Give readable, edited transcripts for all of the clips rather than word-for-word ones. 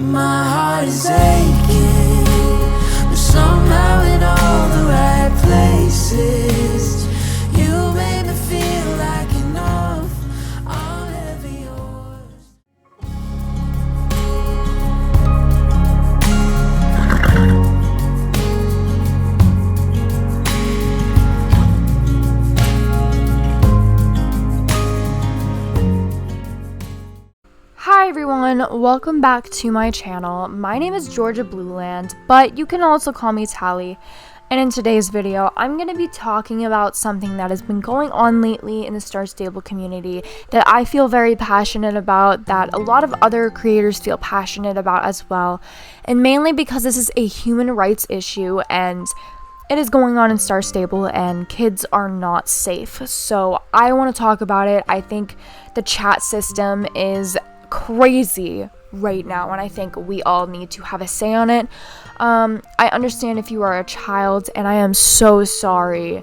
My heart is aching, but somehow in all the right places. You made me feel like enough, I'll ever yours. Hi everyone, welcome back to my channel. My name is 𝓲𝓬𝓬, but you can also call me Tally. And in today's video, I'm going to be talking about something that has been going on lately in the Star Stable community that I feel very passionate about, that a lot of other creators feel passionate about as well. And mainly because this is a human rights issue and it is going on in Star Stable and kids are not safe. So I want to talk about it. I think the chat system is crazy right now and I think we all need to have a say on it. I understand if you are a child, and I am so sorry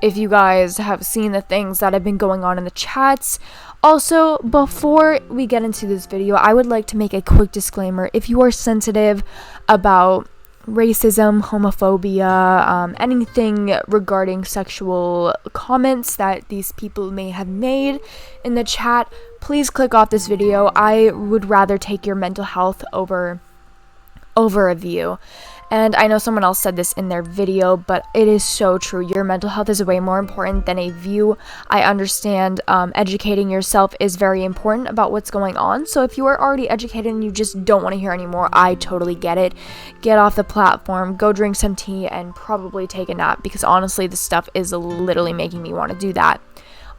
if you guys have seen the things that have been going on in the chats. Also, before we get into this video, I would like to make a quick disclaimer. If you are sensitive about racism, homophobia, anything regarding sexual comments that these people may have made in the chat, please click off this video. I would rather take your mental health over a view. And I know someone else said this in their video, but it is so true. Your mental health is way more important than a view. I understand educating yourself is very important about what's going on. So if you are already educated and you just don't want to hear anymore, I totally get it. Get off the platform, go drink some tea, and probably take a nap, because honestly, this stuff is literally making me want to do that.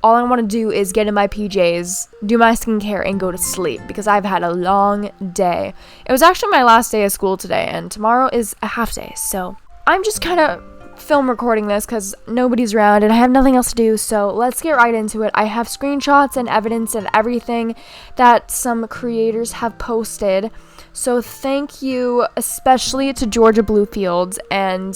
All I want to do is get in my PJs, do my skincare, and go to sleep, because I've had a long day. It was actually my last day of school today, and tomorrow is a half day, so I'm just kind of film recording this because nobody's around and I have nothing else to do, so let's get right into it. I have screenshots and evidence and everything that some creators have posted, so thank you especially to Bluelfield and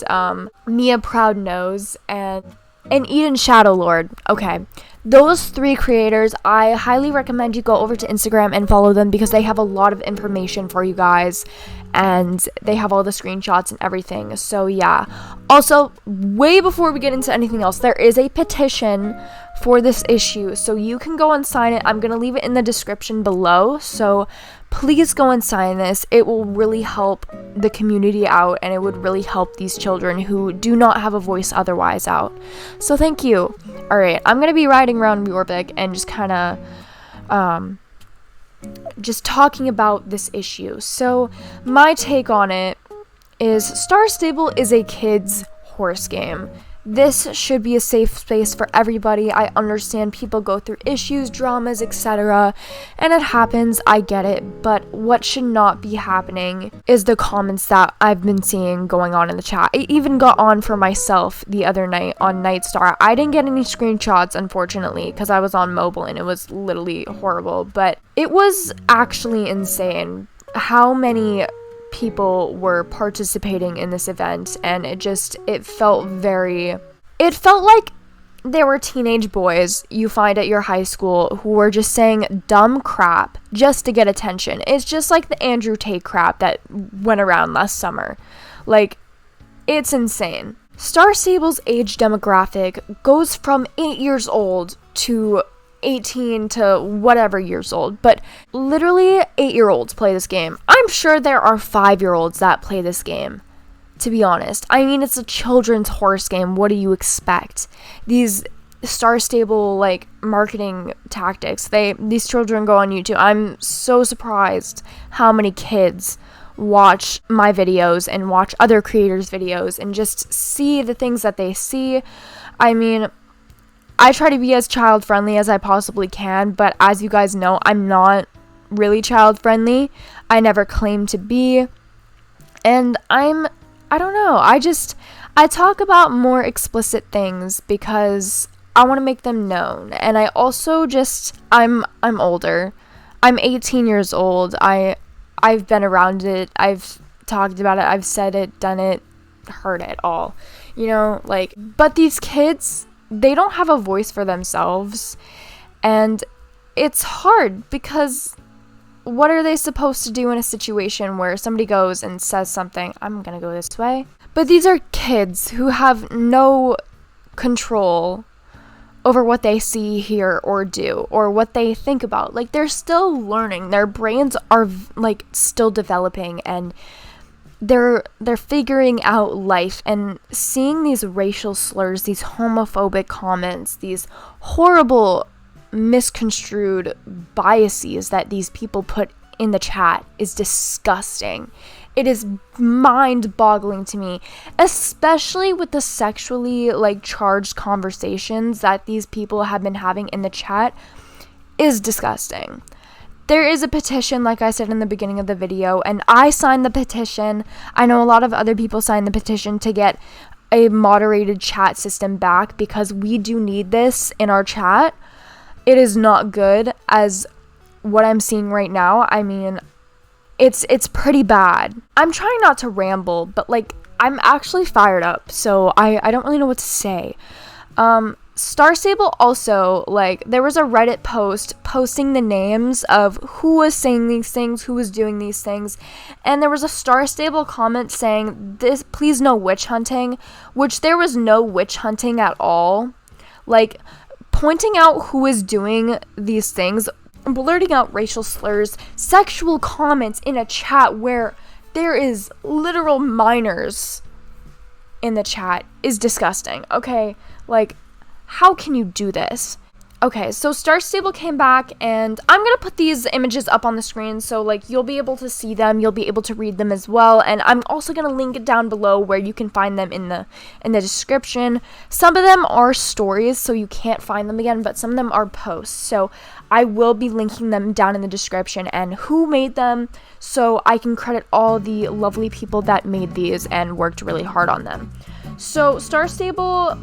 Proudnose and Eden Shadowlord. Okay, those three creators, I highly recommend you go over to Instagram and follow them, because they have a lot of information for you guys and they have all the screenshots and everything. So yeah, also, way before we get into anything else, there is a petition for this issue, so you can go and sign it. I'm gonna leave it in the description below, so please go and sign this. It will really help the community out, and it would really help these children who do not have a voice otherwise out. So thank you. Alright, I'm going to be riding around 𝕝𝕝𝕐 and just kind of just talking about this issue. So my take on it is Star Stable is a kid's horse game. This should be a safe space for everybody. I understand people go through issues, dramas, etc. And it happens, I get it. But what should not be happening is the comments that I've been seeing going on in the chat. It even got on for myself the other night on Nightstar. I didn't get any screenshots, unfortunately, because I was on mobile and it was literally horrible. But it was actually insane how many people were participating in this event, and it felt like there were teenage boys you find at your high school who were just saying dumb crap just to get attention. It's just like the Andrew Tate crap that went around last summer. Like, it's insane. Star Stable's age demographic goes from 8 years old to 18 to whatever years old, but literally 8-year-olds play this game. I'm sure there are 5-year-olds that play this game, to be honest. I mean, it's a children's horse game. What do you expect? These Star Stable like marketing tactics, these children go on YouTube. I'm so surprised how many kids watch my videos and watch other creators' videos and just see the things that they see. I mean, I try to be as child friendly as I possibly can, but as you guys know, I'm not really child friendly. I never claim to be. And I don't know, I talk about more explicit things because I want to make them known. And I also I'm older. I'm 18 years old. I've been around it. I've talked about it. I've said it, done it, heard it all. You know, like, but these kids, they don't have a voice for themselves, and it's hard because what are they supposed to do in a situation where somebody goes and says something, I'm gonna go this way? But these are kids who have no control over what they see, hear, or do, or what they think about. Like, they're still learning. Their brains are, like, still developing, and they're figuring out life, and seeing these racial slurs, these homophobic comments, these horrible misconstrued biases that these people put in the chat is disgusting. It is mind-boggling to me, especially with the sexually, like, charged conversations that these people have been having in the chat is disgusting. There is a petition, like I said in the beginning of the video, and I signed the petition. I know a lot of other people signed the petition to get a moderated chat system back, because we do need this in our chat. It is not good as what I'm seeing right now. I mean, it's pretty bad. I'm trying not to ramble, but, like, I'm actually fired up, so I don't really know what to say. StarStable also, like, there was a Reddit post posting the names of who was saying these things, who was doing these things, and there was a StarStable comment saying, "This, please no witch hunting," which there was no witch hunting at all. Like, pointing out who is doing these things, blurting out racial slurs, sexual comments in a chat where there is literal minors in the chat is disgusting, okay? Like, how can you do this? Okay, so StarStable came back, and I'm going to put these images up on the screen so, like, you'll be able to see them, you'll be able to read them as well, and I'm also going to link it down below where you can find them in the description. Some of them are stories, so you can't find them again, but some of them are posts, so I will be linking them down in the description and who made them, so I can credit all the lovely people that made these and worked really hard on them. So StarStable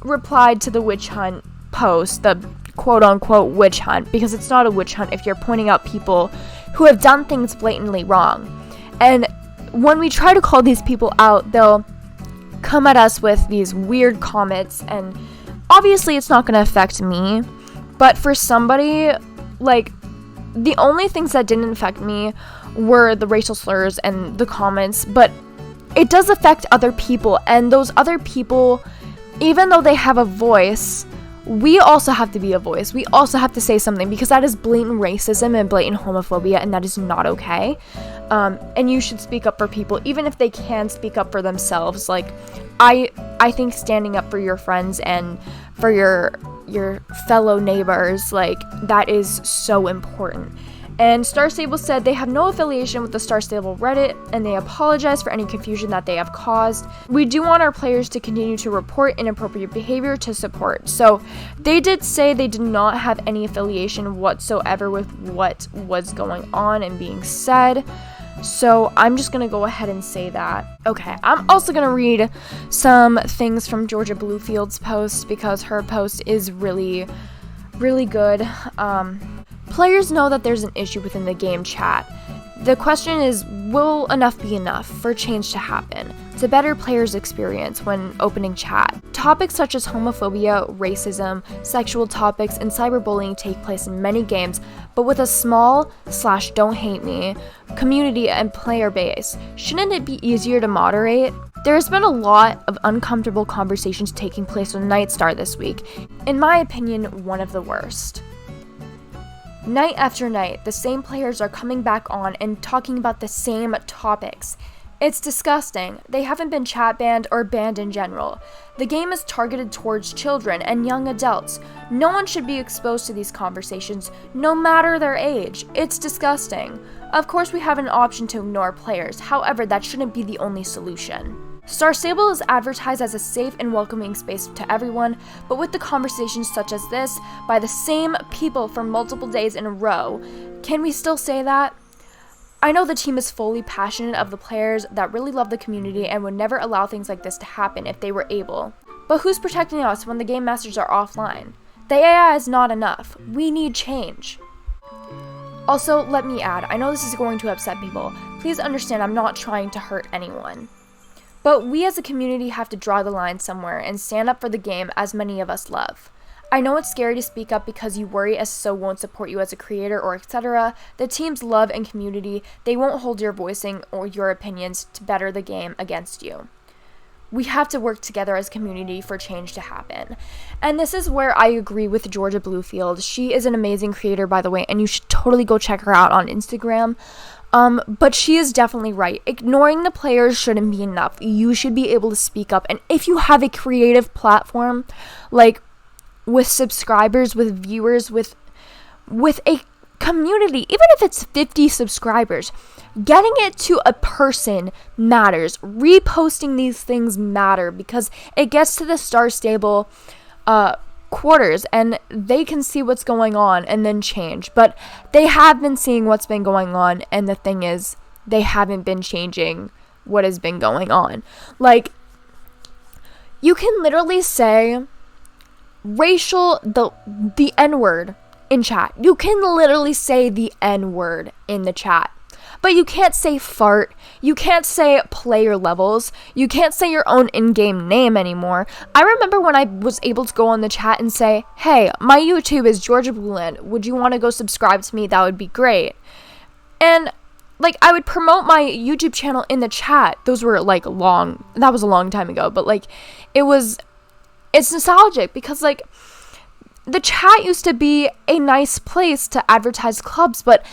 replied to the witch hunt post, the quote-unquote witch hunt, because it's not a witch hunt if you're pointing out people who have done things blatantly wrong. And when we try to call these people out, they'll come at us with these weird comments, and obviously it's not going to affect me, but for somebody, like, the only things that didn't affect me were the racial slurs and the comments, but it does affect other people, and those other people, even though they have a voice, we also have to be a voice. We also have to say something, because that is blatant racism and blatant homophobia, and that is not okay. And you should speak up for people, even if they can speak up for themselves. Like, I think standing up for your friends and for your fellow neighbors, like, that is so important. And StarStable said they have no affiliation with the StarStable Reddit, and they apologize for any confusion that they have caused. We do want our players to continue to report inappropriate behavior to support. So they did say they did not have any affiliation whatsoever with what was going on and being said. So I'm just going to go ahead and say that. Okay, I'm also going to read some things from Georgia Bluefield's post, because her post is really, really good. Players know that there's an issue within the game chat. The question is, will enough be enough for change to happen to better players' experience when opening chat? Topics such as homophobia, racism, sexual topics, and cyberbullying take place in many games, but with a small / don't hate me community and player base. Shouldn't it be easier to moderate? There has been a lot of uncomfortable conversations taking place on Nightstar this week. In my opinion, one of the worst. Night after night, the same players are coming back on and talking about the same topics. It's disgusting. They haven't been chat banned or banned in general. The game is targeted towards children and young adults. No one should be exposed to these conversations, no matter their age. It's disgusting. Of course, we have an option to ignore players. However, that shouldn't be the only solution. StarStable is advertised as a safe and welcoming space to everyone, but with the conversations such as this by the same people for multiple days in a row, can we still say that? I know the team is fully passionate of the players that really love the community and would never allow things like this to happen if they were able. But who's protecting us when the game masters are offline? The AI is not enough. We need change. Also, let me add, I know this is going to upset people. Please understand I'm not trying to hurt anyone. But we as a community have to draw the line somewhere and stand up for the game as many of us love. I know it's scary to speak up because you worry SSO won't support you as a creator or etc. The team's love and community, they won't hold your voicing or your opinions to better the game against you. We have to work together as a community for change to happen. And this is where I agree with Georgia Bluefield. She is an amazing creator, by the way, and you should totally go check her out on Instagram. But she is definitely right. Ignoring the players shouldn't be enough. You should be able to speak up. And if you have a creative platform, like with subscribers, with viewers, with a community, even if it's 50 subscribers, getting it to a person matters. Reposting these things matter because it gets to the Star Stable quarters and they can see what's going on and then change. But they have been seeing what's been going on, and the thing is, they haven't been changing what has been going on. Like, you can literally say the N-word in chat. You can literally say the N-word in the chat. But you can't say fart. You can't say player levels. You can't say your own in-game name anymore. I remember when I was able to go on the chat and say, hey, my YouTube is Georgia Blueland. Would you want to go subscribe to me? That would be great. And like, I would promote my YouTube channel in the chat. Those were like that was a long time ago. But like, it's nostalgic because like, the chat used to be a nice place to advertise clubs, but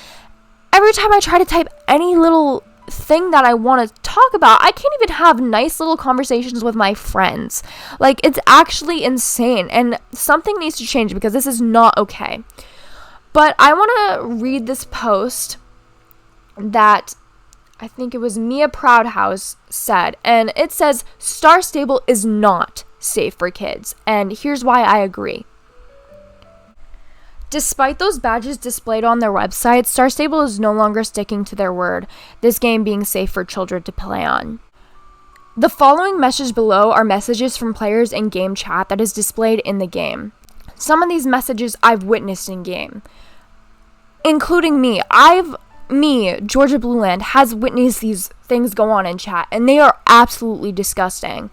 every time I try to type any little thing that I want to talk about, I can't even have nice little conversations with my friends. Like, it's actually insane, and something needs to change because this is not okay. But I want to read this post that I think it was Mia Proudhouse said, and it says, Star Stable is not safe for kids, and here's why I agree. Despite those badges displayed on their website, StarStable is no longer sticking to their word, this game being safe for children to play on. The following message below are messages from players in game chat that is displayed in the game. Some of these messages I've witnessed in game, including me. Georgia Blueland, has witnessed these things go on in chat, and they are absolutely disgusting.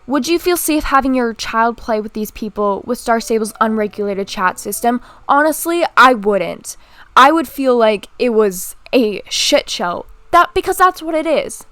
Would you feel safe having your child play with these people with Star Stable's unregulated chat system? Honestly, I wouldn't. I would feel like it was a shit show. Because that's what it is.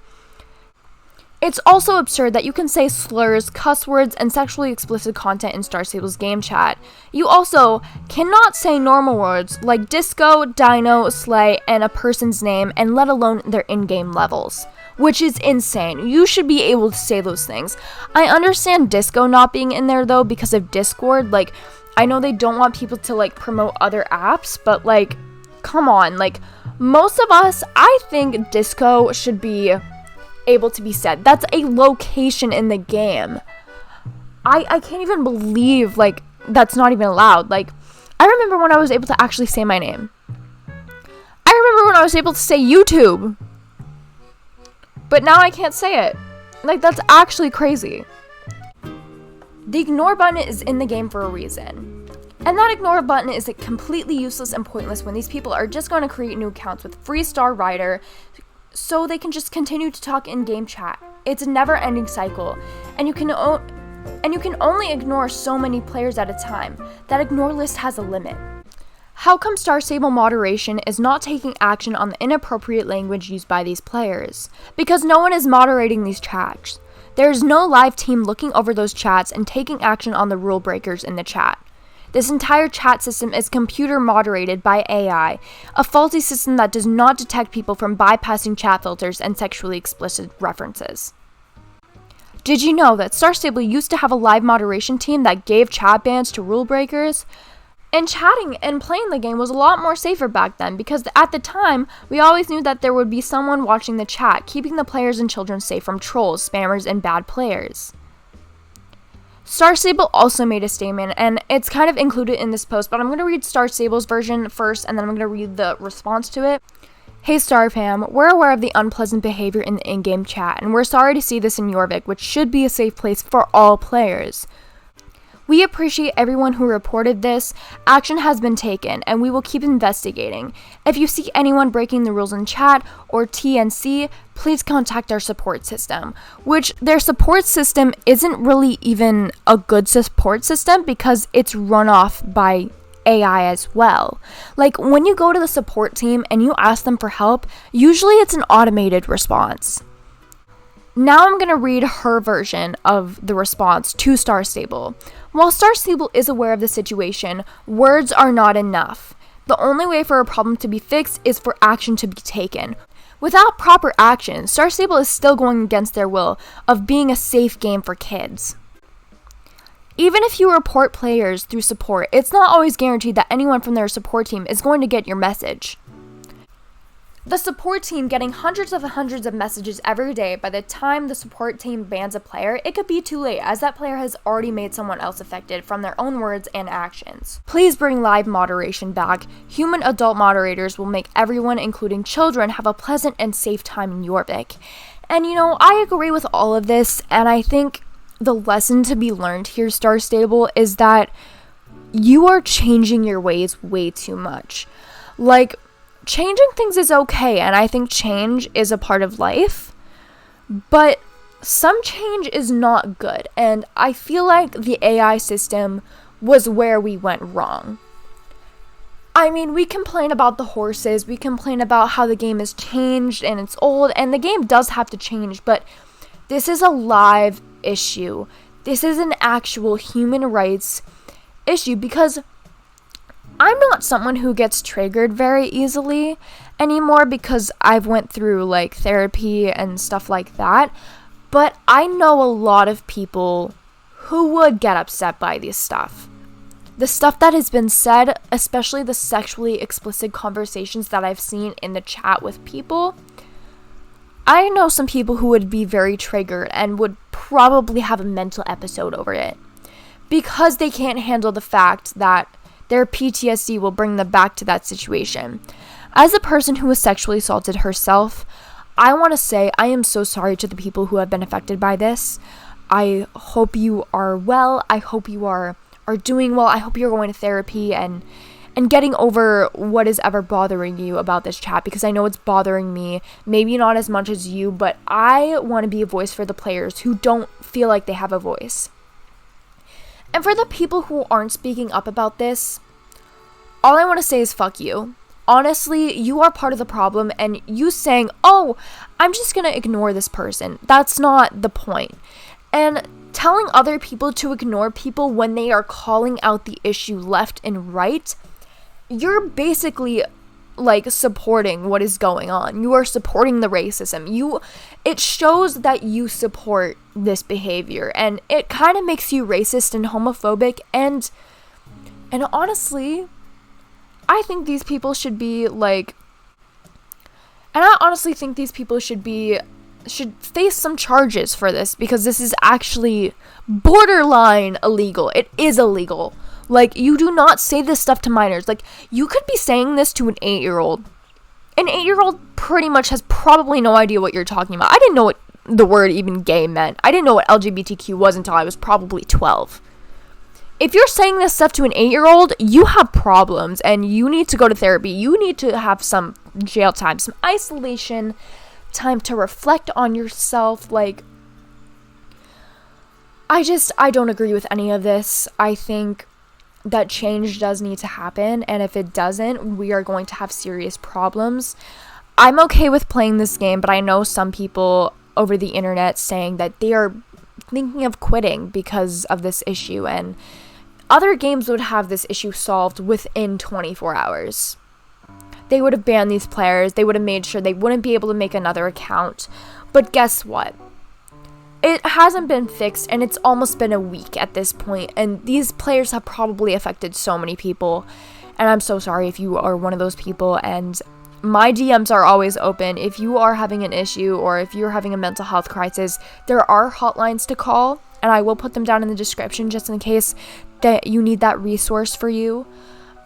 It's also absurd that you can say slurs, cuss words, and sexually explicit content in Star Stable's game chat. You also cannot say normal words like disco, dino, slay, and a person's name, and let alone their in-game levels. Which is insane. You should be able to say those things. I understand disco not being in there though because of Discord. Like, I know they don't want people to like promote other apps, but like, come on. Like, most of us, I think disco should be able to be said. That's a location in the game. I can't even believe like that's not even allowed. Like, I remember when I was able to actually say my name. I remember when I was able to say YouTube. But now I can't say it. Like, that's actually crazy. The ignore button is in the game for a reason. And that ignore button is completely useless and pointless when these people are just going to create new accounts with free Star Rider so they can just continue to talk in game chat. It's a never-ending cycle, and you can only ignore so many players at a time. That ignore list has a limit. How come Star Stable moderation is not taking action on the inappropriate language used by these players? Because no one is moderating these chats. There is no live team looking over those chats and taking action on the rule breakers in the chat. This entire chat system is computer moderated by AI, a faulty system that does not detect people from bypassing chat filters and sexually explicit references. Did you know that Star Stable used to have a live moderation team that gave chat bans to rule breakers? And chatting and playing the game was a lot more safer back then because at the time, we always knew that there would be someone watching the chat, keeping the players and children safe from trolls, spammers, and bad players. Star Stable also made a statement, and it's kind of included in this post, but I'm going to read Star Stable's version first, and then I'm going to read the response to it. Hey StarFam, we're aware of the unpleasant behavior in the in-game chat, and we're sorry to see this in Jorvik, which should be a safe place for all players. We appreciate everyone who reported this. Action has been taken, and we will keep investigating. If you see anyone breaking the rules in chat or TNC, please contact our support system, which their support system isn't really even a good support system because it's run off by AI as well. Like, when you go to the support team and you ask them for help, usually it's an automated response. Now I'm going to read her version of the response to StarStable. While StarStable is aware of the situation, words are not enough. The only way for a problem to be fixed is for action to be taken. Without proper action, StarStable is still going against their will of being a safe game for kids. Even if you report players through support, it's not always guaranteed that anyone from their support team is going to get your message. The support team getting hundreds of messages every day, by the time the support team bans a player, it could be too late, as that player has already made someone else affected from their own words and actions. Please bring live moderation back. Human adult moderators will make everyone, including children, have a pleasant and safe time in 𝕎𝕗𝕗. And I agree with all of this, and I think the lesson to be learned here, StarStable, is that you are changing your ways way too much. Like, changing things is okay, and I think change is a part of life, but some change is not good, and I feel like the AI system was where we went wrong. I mean, we complain about the horses, we complain about how the game has changed and it's old, and the game does have to change, but this is a live issue. This is an actual human rights issue, because I'm not someone who gets triggered very easily anymore because I've went through like therapy and stuff like that, but I know a lot of people who would get upset by this stuff. The stuff that has been said, especially the sexually explicit conversations that I've seen in the chat with people, I know some people who would be very triggered and would probably have a mental episode over it because they can't handle the fact that their PTSD will bring them back to that situation. As a person who was sexually assaulted herself, I want to say I am so sorry to the people who have been affected by this. I hope you are well. I hope you are doing well. I hope you're going to therapy and getting over what is ever bothering you about this chat, because I know it's bothering me. Maybe not as much as you, but I want to be a voice for the players who don't feel like they have a voice. And for the people who aren't speaking up about this, all I want to say is fuck you. Honestly, you are part of the problem, and you saying, oh, I'm just going to ignore this person, that's not the point. And telling other people to ignore people when they are calling out the issue left and right, you're basically like supporting what is going on. You are supporting the racism. It shows that you support this behavior, and it kind of makes you racist and homophobic, and honestly, I think these people should be like, and I honestly think these people should face some charges for this, because this is actually borderline illegal. It is illegal. Like, you do not say this stuff to minors. Like, you could be saying this to an 8-year-old. An 8-year-old pretty much has probably no idea what you're talking about. I didn't know what the word even gay meant. I didn't know what LGBTQ was until I was probably 12. If you're saying this stuff to an 8-year-old, you have problems, and you need to go to therapy. You need to have some jail time, some isolation time to reflect on yourself. Like, I don't agree with any of this. I think that change does need to happen, and if it doesn't, we are going to have serious problems. I'm okay with playing this game, but I know some people over the internet saying that they are thinking of quitting because of this issue, and other games would have this issue solved within 24 hours. They would have banned these players. They would have made sure they wouldn't be able to make another account. But guess what? It hasn't been fixed, and it's almost been a week at this point, and these players have probably affected so many people, and I'm so sorry if you are one of those people, and my DMs are always open. If you are having an issue, or if you're having a mental health crisis, there are hotlines to call, and I will put them down in the description just in case that you need that resource for you.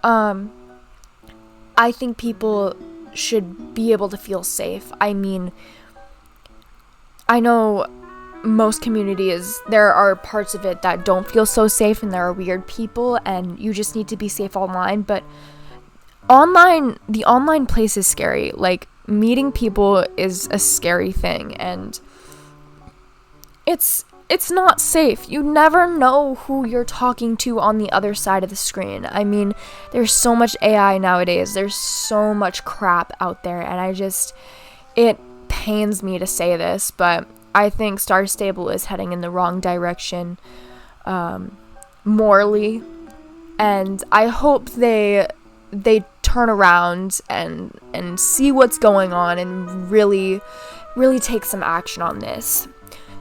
I think people should be able to feel safe. I mean, I know most communities, there are parts of it that don't feel so safe, and there are weird people, and you just need to be safe online. But the online place is scary. Like, meeting people is a scary thing, and it's not safe. You never know who you're talking to on the other side of the screen. I mean, there's so much AI nowadays. There's so much crap out there, and it pains me to say this, but I think StarStable is heading in the wrong direction, morally, and I hope they turn around and see what's going on and really take some action on this.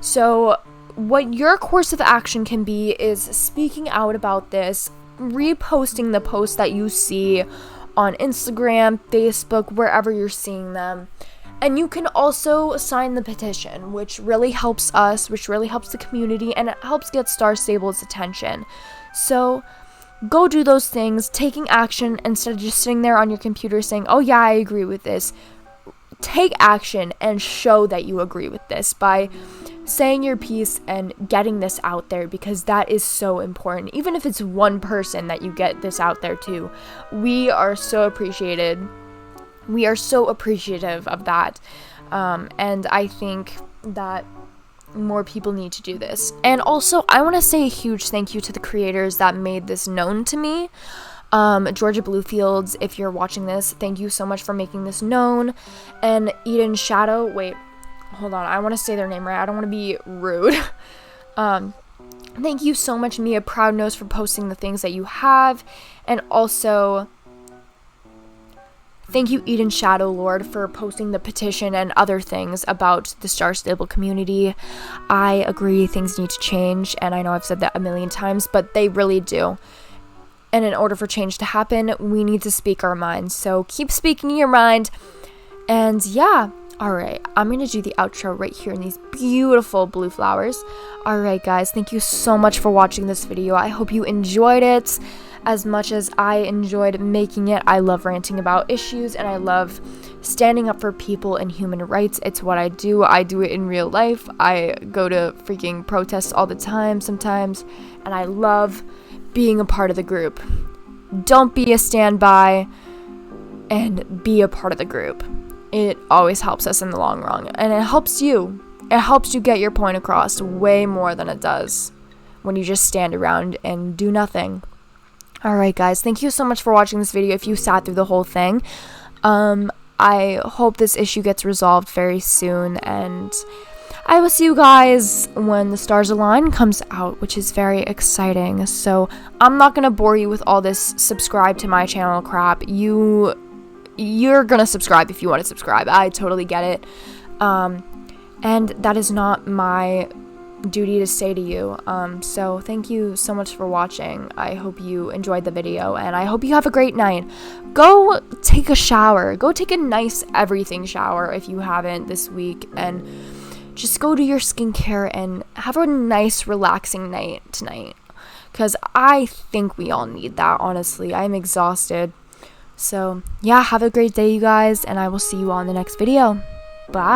So what your course of action can be is speaking out about this, reposting the posts that you see on Instagram, Facebook, wherever you're seeing them. And you can also sign the petition, which really helps us, which really helps the community, and it helps get StarStable's attention. So go do those things, taking action instead of just sitting there on your computer saying, oh yeah, I agree with this. Take action and show that you agree with this by saying your piece and getting this out there, because that is so important. Even if it's one person that you get this out there to, we are so appreciated. We are so appreciative of that. And I think that more people need to do this. And also, I want to say a huge thank you to the creators that made this known to me. Bluelfield, if you're watching this, thank you so much for making this known. And hold on, I want to say their name right. I don't want to be rude. Thank you so much, Mia Proudnose, for posting the things that you have. And also, thank you, Shadowlord, for posting the petition and other things about the StarStable community. I agree things need to change, and I know I've said that a million times, but they really do. And in order for change to happen, we need to speak our minds. So keep speaking your mind. And yeah, alright, I'm going to do the outro right here in these beautiful blue flowers. Alright guys, thank you so much for watching this video. I hope you enjoyed it as much as I enjoyed making it. I love ranting about issues, and I love standing up for people and human rights. It's what I do. I do it in real life. I go to freaking protests all the time sometimes, and I love being a part of the group. Don't be a standby, and be a part of the group. It always helps us in the long run, and it helps you. It helps you get your point across way more than it does when you just stand around and do nothing. Alright guys, thank you so much for watching this video if you sat through the whole thing. I hope this issue gets resolved very soon, and I will see you guys when the Stars Align comes out, which is very exciting. So I'm not going to bore you with all this subscribe to my channel crap. You're going to subscribe if you want to subscribe. I totally get it. And that is not my duty to say to you. So thank you so much for watching. I hope you enjoyed the video, and I hope you have a great night. Go take a shower. Go take a nice everything shower if you haven't this week, and just go do your skincare and have a nice relaxing night tonight, because I think we all need that, honestly. I'm exhausted. So yeah, have a great day, you guys, and I will see you all in the next video. Bye.